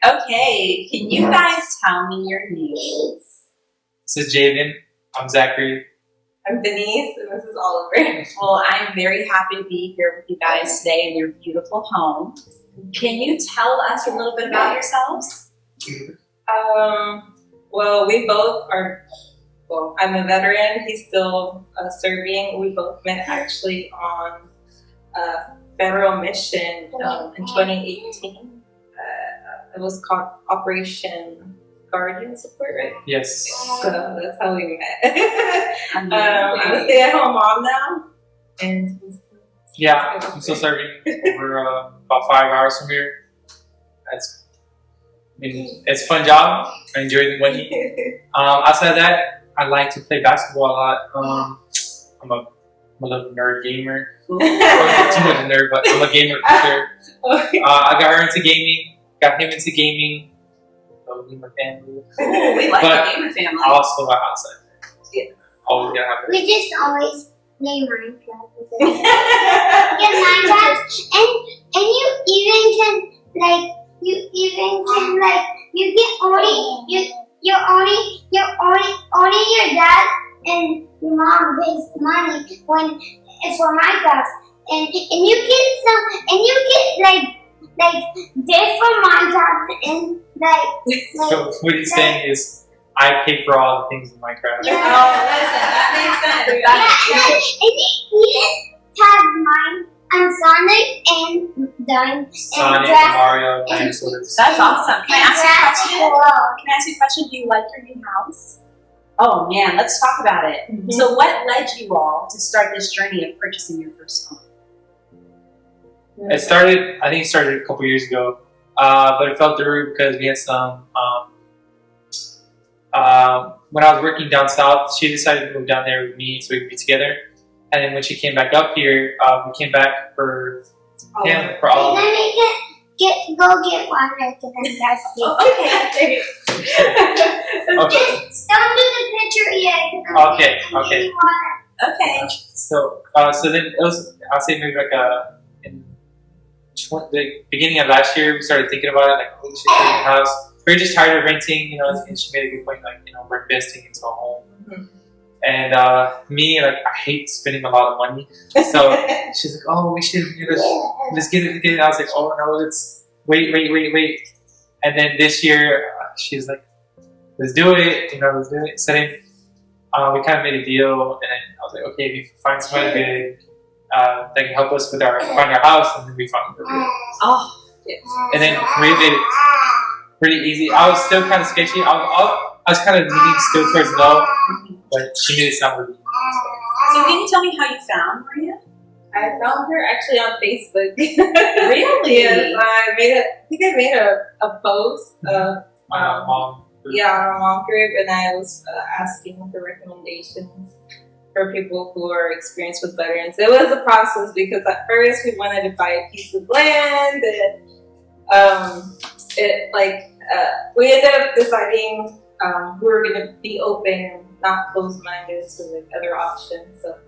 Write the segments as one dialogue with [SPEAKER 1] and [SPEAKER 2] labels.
[SPEAKER 1] Okay, can you guys tell me your names?
[SPEAKER 2] This is Jaden. I'm Zachary.
[SPEAKER 3] I'm Denise, and this is Oliver.
[SPEAKER 1] Well, I'm very happy to be here with you guys today in your beautiful home. Can you tell us a little bit about yourselves?
[SPEAKER 3] Well, we both are. Well, I'm a veteran. He's still serving. We both met actually on a federal mission in 2018. It was called Operation Guardian Support, right?
[SPEAKER 2] Yes.
[SPEAKER 3] So that's how we met. I'm a stay-at-home mom now, and
[SPEAKER 2] Yeah, I'm still serving over about 5 hours from here. It's a fun job. I enjoy the money. Outside of that, I like to play basketball a lot. I'm a little nerd gamer. Too much nerd, but I'm a gamer for sure. I got her into gaming, got him into gaming. So we my family.
[SPEAKER 1] Ooh, we like the gamer family.
[SPEAKER 2] Also my outside.
[SPEAKER 3] Yeah.
[SPEAKER 2] Always gonna have it.
[SPEAKER 4] We just always play Minecraft. Get Minecraft, and you even can you get only your dad and your mom pays money when it's for Minecraft, and you get like different Minecraft and
[SPEAKER 2] So what he's saying is, I pay for all the things in Minecraft.
[SPEAKER 4] Yeah.
[SPEAKER 1] Oh, listen, that makes sense.
[SPEAKER 4] And he has mine and Sonic and Dime
[SPEAKER 2] Sonic,
[SPEAKER 4] and
[SPEAKER 2] Mario, dinosaurs.
[SPEAKER 1] That's awesome. Can I ask you a question?
[SPEAKER 4] Cool.
[SPEAKER 1] Can I ask you a question? Do you like your new house? Oh man, let's talk about it.
[SPEAKER 3] Mm-hmm.
[SPEAKER 1] So what led you all to start this journey of purchasing your first home?
[SPEAKER 2] I think it started a couple years ago, but it fell through because we had some. When I was working down south, she decided to move down there with me so we could be together. And then when she came back up here, we came back for him, for all of
[SPEAKER 4] Let
[SPEAKER 2] it.
[SPEAKER 4] me go get water to them guys.
[SPEAKER 3] Okay.
[SPEAKER 2] Okay.
[SPEAKER 4] Just don't do the picture yet. 'Cause
[SPEAKER 2] Okay,
[SPEAKER 4] I'm
[SPEAKER 2] okay.
[SPEAKER 4] getting water.
[SPEAKER 1] Okay.
[SPEAKER 2] So then it was, I'll say maybe like in the beginning of last year, we started thinking about it, like, oh, we should get a house. We were just tired of renting, you know, and she made a good point, like, you know, we're investing into a home.
[SPEAKER 3] Mm-hmm.
[SPEAKER 2] And me, like, I hate spending a lot of money. So she's like, oh, we should, you know, let's get it. I was like, oh, no, let's wait. And then this year, she's like, let's do it, you know, let's do it. So then we kind of made a deal, and then I was like, okay, if you find somebody good that can help us with find our house, and then we found it.
[SPEAKER 1] Oh,
[SPEAKER 2] And then we made it pretty easy. I was still kind of sketchy. I was kind of leaning still towards no, but she made it sound really easy.
[SPEAKER 1] so can you tell me how you found Maria?
[SPEAKER 3] I found her actually on Facebook.
[SPEAKER 1] Really?
[SPEAKER 3] Yes, I think I made a post of
[SPEAKER 2] My mom.
[SPEAKER 3] our mom group, and I was asking for recommendations for people who are experienced with veterans. It was a process because at first we wanted to buy a piece of land, and we ended up deciding we were going to be open, not closed-minded to like other options. So.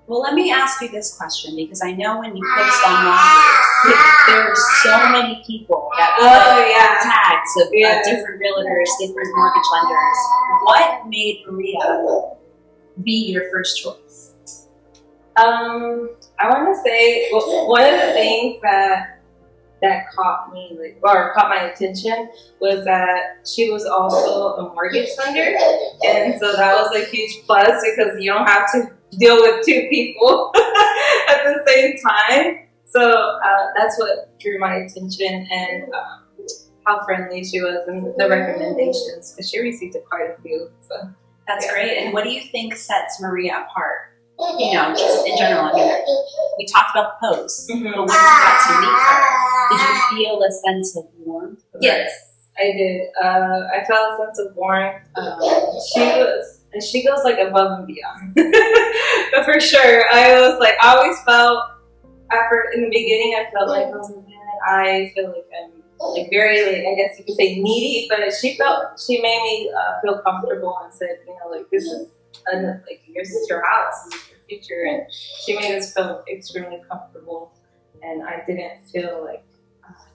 [SPEAKER 1] Well, let me ask you this question, because I know when you post online, there are so many people that put tags of different realtors, different mortgage lenders. What made Maria be your first choice?
[SPEAKER 3] I want to say one of the things that caught me, caught my attention, was that she was also a mortgage lender, and so that was a huge plus because you don't have to deal with two people at the same time. So that's what drew my attention, and how friendly she was, and the recommendations, because she received quite a few. So
[SPEAKER 1] That's great. And what do you think sets Maria apart? You know, just in general. I mean, we talked about the post, but once you got to meet her, did you feel a sense of warmth?
[SPEAKER 3] Yes, I did. I felt a sense of warmth. She goes like above and beyond. But for sure, I always felt, in the beginning, I felt like, oh man, I feel like I'm like very, like, I guess you could say needy, but she made me feel comfortable and said, you know, like, this is this is your house, this is your future, and she made us feel extremely comfortable, and I didn't feel like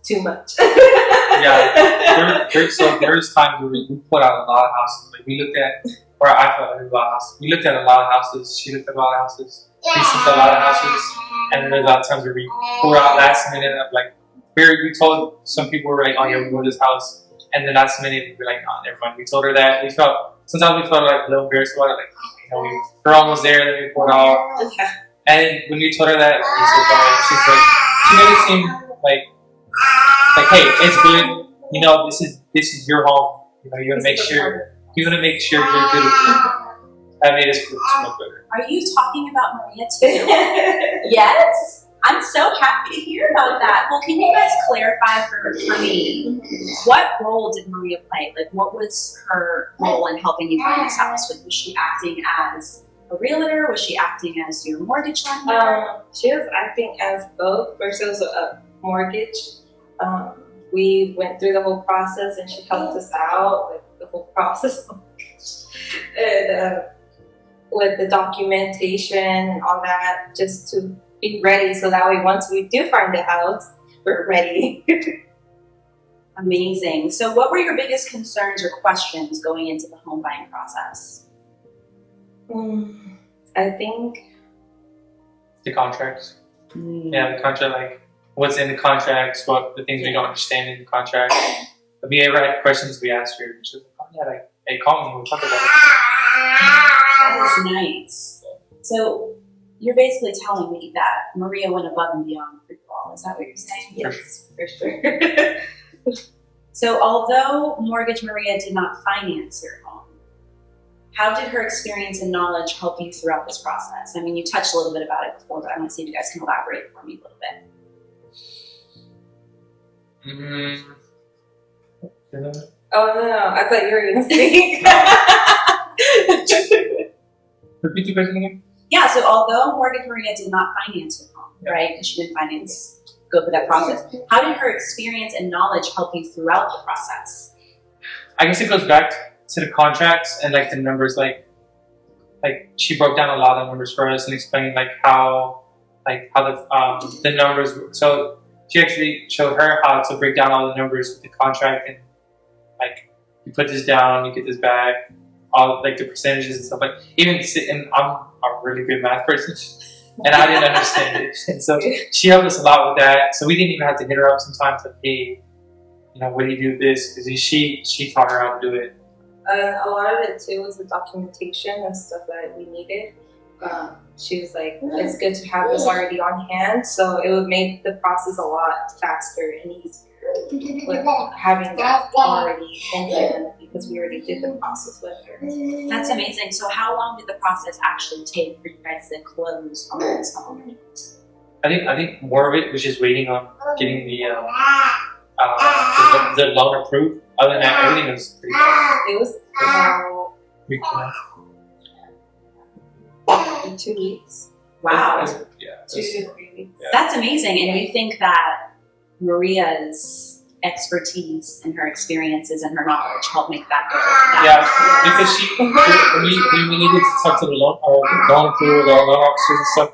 [SPEAKER 3] too much.
[SPEAKER 2] Yeah. there's times where we put out a lot of houses. Like we looked at, or I felt like a lot of houses. We looked at a lot of houses. She looked at a lot of houses. We looked at a lot of houses, and then there's a lot of times where we pour out last minute. Of like we told some people we were like, oh yeah, we want this house, and then last minute we were like, oh, never mind. We told her that sometimes we felt like a little embarrassed about it, like we're almost there, then we pulled out. And when we told her that, we said, she's like, she made it seem like, hey, it's good. This is your home. You want to make sure you're good with it. That made us feel so much better.
[SPEAKER 1] Are you talking about Maria too? Yes. I'm so happy to hear about that. Well, can you guys clarify for me, what role did Maria play? Like, what was her role in helping you find this house? Was she acting as a realtor? Was she acting as your mortgage lender?
[SPEAKER 3] She was acting as both. First, it was a mortgage. We went through the whole process, and she helped us out with the whole process. And with the documentation and all that, just to be ready, so that way once we do find a house, we're ready.
[SPEAKER 1] Amazing. So what were your biggest concerns or questions going into the home buying process?
[SPEAKER 3] I think
[SPEAKER 2] the contracts. Yeah, the contract, like what's in the contracts, what the things we don't understand in the contract. If we ever had questions, we asked her. She was like, oh yeah, like, hey, call me, we'll talk about it.
[SPEAKER 1] That is nice. So you're basically telling me that Maria went above and beyond for you all. Is that what you're saying?
[SPEAKER 3] yes, for sure.
[SPEAKER 1] So although Mortgage Maria did not finance your home, how did her experience and knowledge help you throughout this process? I mean, you touched a little bit about it before, but I want to see if you guys can elaborate for me a little bit.
[SPEAKER 3] Oh no, I thought you were going to speak.
[SPEAKER 2] Repeat the question again?
[SPEAKER 1] Yeah, so although Mortgage Maria did not finance your home, right, because she didn't go through that process, how did her experience and knowledge help you throughout the process?
[SPEAKER 2] I guess it goes back to the contracts and like the numbers, like she broke down a lot of numbers for us and explained how the numbers. So she actually showed her how to break down all the numbers with the contract, and like you put this down, you get this back, all like the percentages and stuff. Like and I'm a really good math person, and I didn't understand it, and so she helped us a lot with that. So we didn't even have to hit her up sometimes like, hey, what do you do with this? Because she taught her how to do it.
[SPEAKER 3] A lot of it too was the documentation and stuff that we needed. She was like, it's good to have this already on hand, so it would make the process a lot faster and easier with having that already in hand, because we already did the process with her.
[SPEAKER 1] That's amazing. So how long did the process actually take for you guys to close on this home?
[SPEAKER 2] I think more of it was just waiting on getting the loan approved. Other than that, everything was pretty fast.
[SPEAKER 3] It was about 2 weeks.
[SPEAKER 1] Wow.
[SPEAKER 2] Yeah.
[SPEAKER 3] 2 to 3 weeks.
[SPEAKER 2] Yeah.
[SPEAKER 1] That's amazing. And you think that Maria's expertise and her experiences and her knowledge helped make that go?
[SPEAKER 2] Yeah, because when we needed to talk to the loan approval, the loan officers and stuff,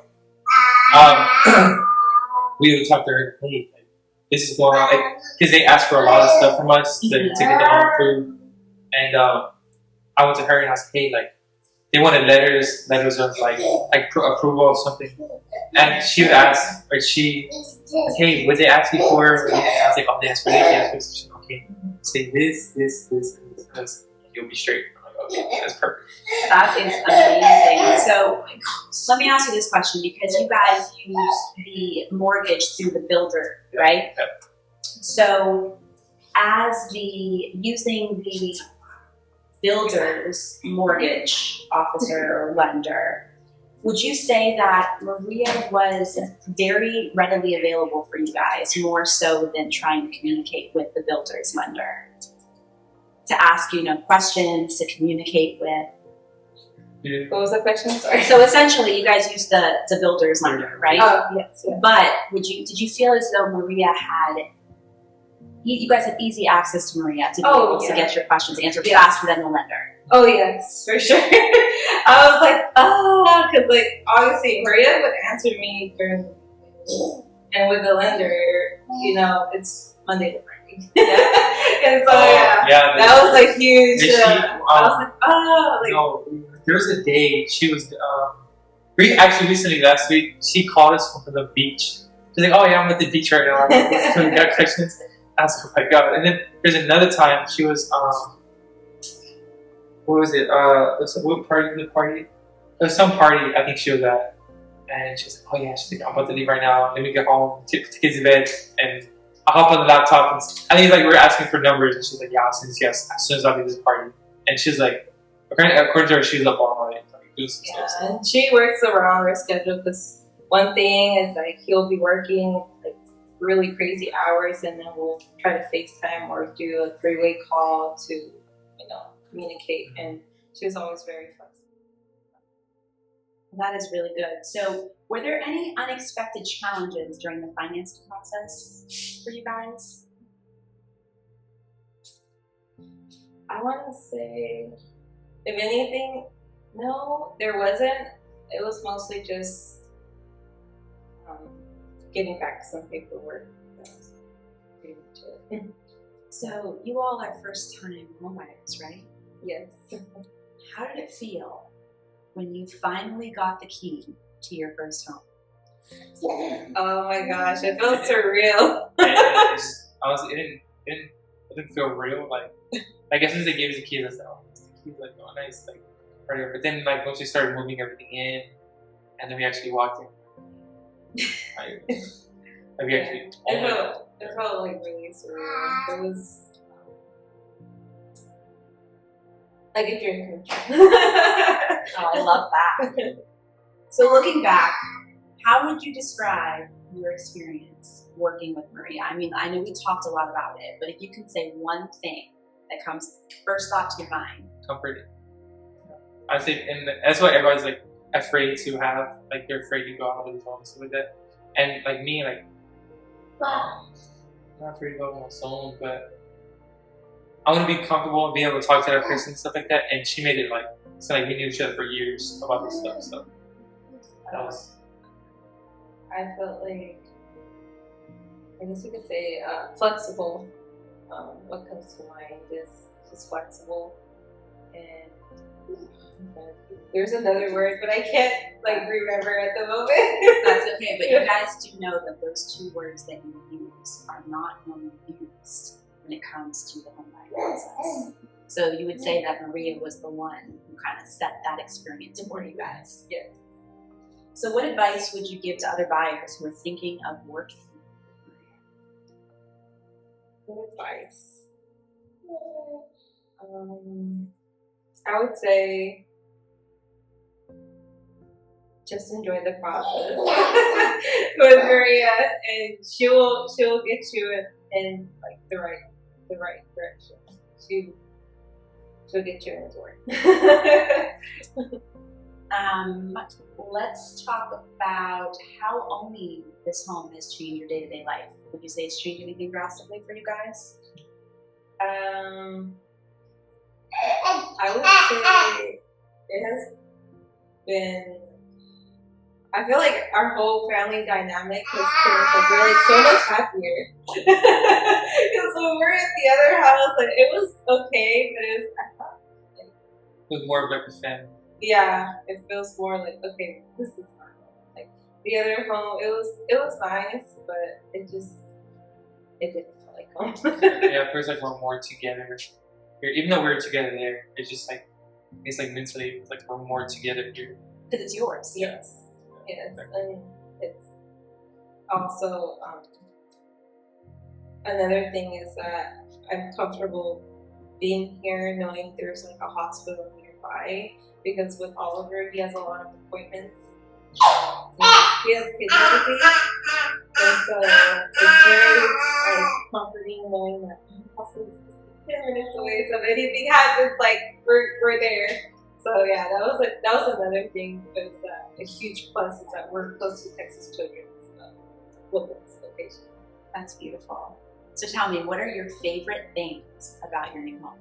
[SPEAKER 2] we would talk to her, hey, this is going on, because they asked for a lot of stuff from us to get the loan approved. And I went to her and I was like, hey, like, they wanted letters of approval of something. And she would ask, hey, what they ask you for? And I was like, oh, they asked for this. She was like, okay, say this, and you'll be straight. I'm like, okay, that's perfect.
[SPEAKER 1] That is amazing. So let me ask you this question, because you guys use the mortgage through the builder, right?
[SPEAKER 2] Yep.
[SPEAKER 1] So as using the builder's mortgage officer or lender, would you say that Maria was very readily available for you guys, more so than trying to communicate with the builder's lender? To ask, questions, to communicate with?
[SPEAKER 2] Yeah.
[SPEAKER 3] What was the question? Sorry.
[SPEAKER 1] So essentially, you guys use the builder's lender, right?
[SPEAKER 3] Oh, yes.
[SPEAKER 1] But did you feel as though Maria you guys had easy access to Maria to be able to get your questions answered faster than the lender?
[SPEAKER 3] Oh, yes, for sure. I was like, because obviously Maria would answer me during the week. And with the lender, it's Monday to Friday. And so,
[SPEAKER 2] Yeah,
[SPEAKER 3] that was like huge.
[SPEAKER 2] I
[SPEAKER 3] was like, oh, like.
[SPEAKER 2] No, there was a day she was. Actually, recently last week, she called us from the beach. She's like, "Oh yeah, I'm at the beach right now. We got questions." I was like, "Oh my god!" And then there's another time she was. What was it? What party was the party? It was some party I think she was at, and she's like, "Oh yeah," she's like, "I'm about to leave right now. Let me get home, take the kids to bed, and I'll hop on the laptop." And I think like we were asking for numbers, and she's like, "Yeah, as soon as I leave this party." And she's like, according to her, she's up all night.
[SPEAKER 3] Yeah, and she works around her schedule because one thing is like he'll be working like really crazy hours, and then we'll try to FaceTime or do a three-way call to, communicate. And she was always very flexible.
[SPEAKER 1] That is really good. So, were there any unexpected challenges during the financing process for you guys?
[SPEAKER 3] I want to say, if anything, no, there wasn't. It was mostly just getting back some paperwork. That was pretty much it.
[SPEAKER 1] So, you all are first-time homebuyers, right?
[SPEAKER 3] Yes.
[SPEAKER 1] How did it feel when you finally got the key to your first home?
[SPEAKER 3] Oh my gosh, it felt surreal.
[SPEAKER 2] It didn't feel real. Like, I guess since they gave us the key, I was like, "Oh, it's the key." Like, oh, nice. Like, whatever. But then, like, once we started moving everything in, and then we actually walked in.
[SPEAKER 3] It felt like really surreal. It was like a dream come true.
[SPEAKER 1] Oh, I love that. So looking back, how would you describe your experience working with Maria? I mean, I know we talked a lot about it, but if you can say one thing that comes first thought to your mind.
[SPEAKER 2] Comforting. I think, and that's why everybody's like afraid to have, like they're afraid to go out of the zone and stuff like that. And like me, like, I'm not afraid to go on my zone, but I want to be comfortable and be able to talk to that person and stuff like that. And she made it like, it's like we knew each other for years about this stuff. So that was.
[SPEAKER 3] I felt like, I guess you could say, flexible. What comes to mind is just flexible. And there's another word, but I can't remember at the moment.
[SPEAKER 1] That's okay, but you guys do know that those two words that you use are not normally used when it comes to the home buying process. So you would say that Maria was the one who kind of set that experience for you guys.
[SPEAKER 3] Yes.
[SPEAKER 1] So what advice would you give to other buyers who are thinking of working with Maria?
[SPEAKER 3] Good advice. I would say just enjoy the process with Maria, and she'll get you in like the right direction. She'll get you in the door.
[SPEAKER 1] Let's talk about how owning this home has changed your day-to-day life. Would you say it's changed anything drastically for you guys?
[SPEAKER 3] I would say it has been. I feel like our whole family dynamic has changed. Like we're like so much happier. Because when we're at the other house, like it was okay, but I thought
[SPEAKER 2] It was more of like a family.
[SPEAKER 3] Yeah, it feels more like okay, this is fine. Like the other home, it was nice, but it didn't feel like home.
[SPEAKER 2] Yeah, it feels like we're more together here. Even though we were together there, it's like mentally, it's like we're more together here.
[SPEAKER 1] Because it's yours.
[SPEAKER 3] Yes. Yes, and it's also another thing is that I'm comfortable being here, knowing there's like a hospital nearby, because with Oliver, he has a lot of appointments. He has kids and everything, and so it's very comforting knowing that the hospital is 10 minutes away. So if anything happens, like we're there. So yeah, that was another thing. Because a huge plus is that we're close to Texas Children's Woodlands location.
[SPEAKER 1] That's beautiful. So tell me, what are your favorite things about your new home?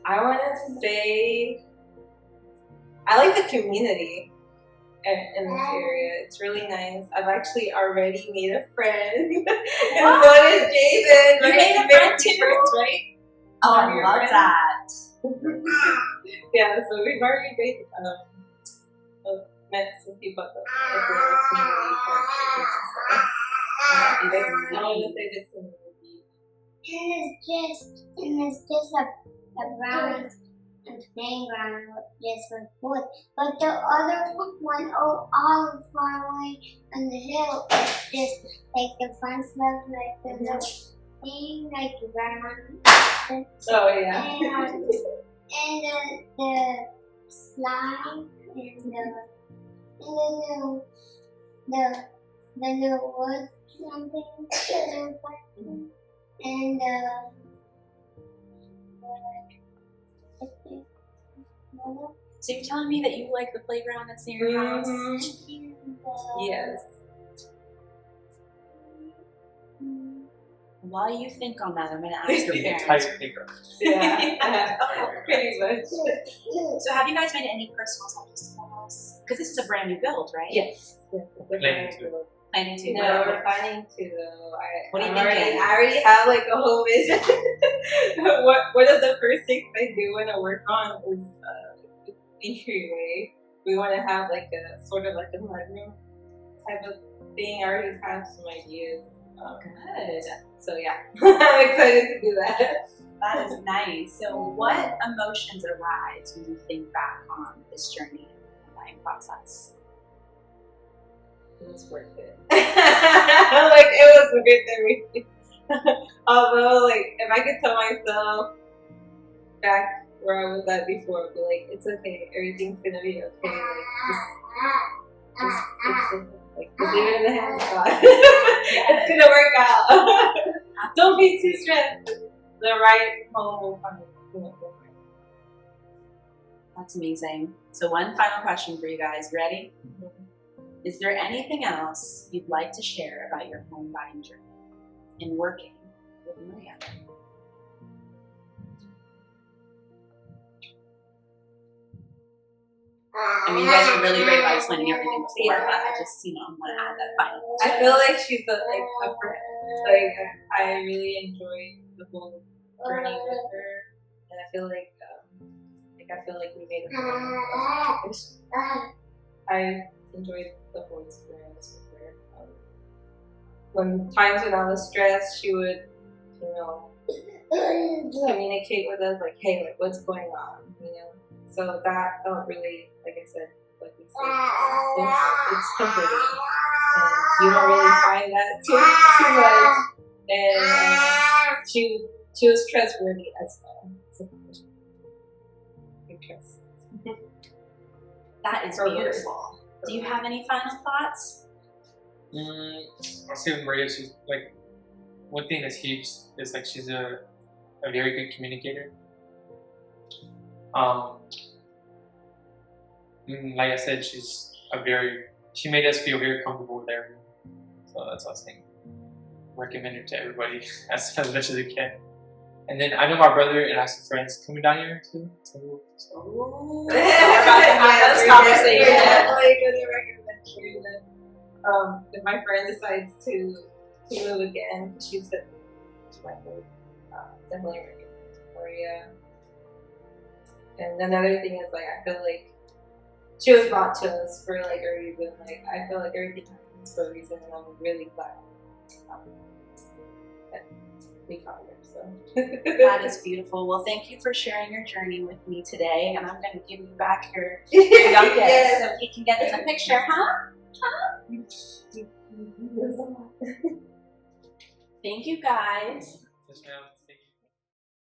[SPEAKER 3] I want to say I like the community in this area. It's really nice. I've actually already made a friend. And so did Jason.
[SPEAKER 1] You made a friend too? love that.
[SPEAKER 3] Yeah, so we've already met some people at the community park. I want to say this community.
[SPEAKER 4] And it's just a brown playground just with wood. But the other one, all far away on the hill, it's just like the fence left, like the little thing, like the ground.
[SPEAKER 3] Oh yeah.
[SPEAKER 4] And the slide and the little wood something and
[SPEAKER 1] So you're telling me that you like the playground that's near your house?
[SPEAKER 3] Yes.
[SPEAKER 1] While you think on that, I'm going to ask your
[SPEAKER 2] The
[SPEAKER 1] parents.
[SPEAKER 2] entire playground.
[SPEAKER 3] Yeah. Pretty much.
[SPEAKER 1] So have you guys made any personal touches to the house? Because this is a brand new build, right?
[SPEAKER 3] Yes.
[SPEAKER 2] Planning to.
[SPEAKER 1] Planning to.
[SPEAKER 3] No, we're planning to though.
[SPEAKER 1] What are you thinking?
[SPEAKER 3] I already have like a whole vision. One of the first things I do when I work on is entryway. We want to have like a sort of like a mudroom type of thing. I already have some ideas.
[SPEAKER 1] Good.
[SPEAKER 3] So yeah, I'm excited to do that.
[SPEAKER 1] That is nice. So what emotions arise when you think back on this journey and buying process?
[SPEAKER 3] It was worth it. Like it was worth everything. Although, like, if I could tell myself back where I was at before, I'd be like, it's okay, everything's gonna be okay. Like, just leave it in the hands of God. It's gonna work out. Don't be too stressed. The right home will find it.
[SPEAKER 1] That's amazing. So one final question for you guys. Ready? Is there anything else you'd like to share about your home buying journey and working with Maria? I mean, you guys are really great about explaining everything before, but I just, want to add that final.
[SPEAKER 3] I feel like she's a friend. Like, I really enjoyed the whole journey with her, and I feel like we made a friend. I enjoyed the whole experience with her. When I was stressed, she would, communicate with us like, hey, like, what's going on, So that felt really, like I said, like we said, it's comforting. And you don't really find that too much. And she was trustworthy as well. So, big trust.
[SPEAKER 1] That is beautiful. Do you have any final thoughts?
[SPEAKER 2] I'll say with Maria, she's like, one thing that's huge is like she's a very good communicator. Like I said, she made us feel very comfortable with everyone. So that's what I was saying. Recommend her to everybody as much as you can. And then I know my brother and I have some friends coming down here too. So
[SPEAKER 1] we're about to have this conversation.
[SPEAKER 3] Definitely gonna recommend you that if my friend decides to move again, she said she might move. Definitely recommend Maria. And another thing is, like, I feel like she was brought to us for like a reason. Like, I feel like everything happens for a reason, and I'm really glad that we found her. So
[SPEAKER 1] that is beautiful. Well, thank you for sharing your journey with me today, and I'm going to give you back your youngest so he can get in the picture, huh? Thank you, guys.
[SPEAKER 2] Yes, ma'am.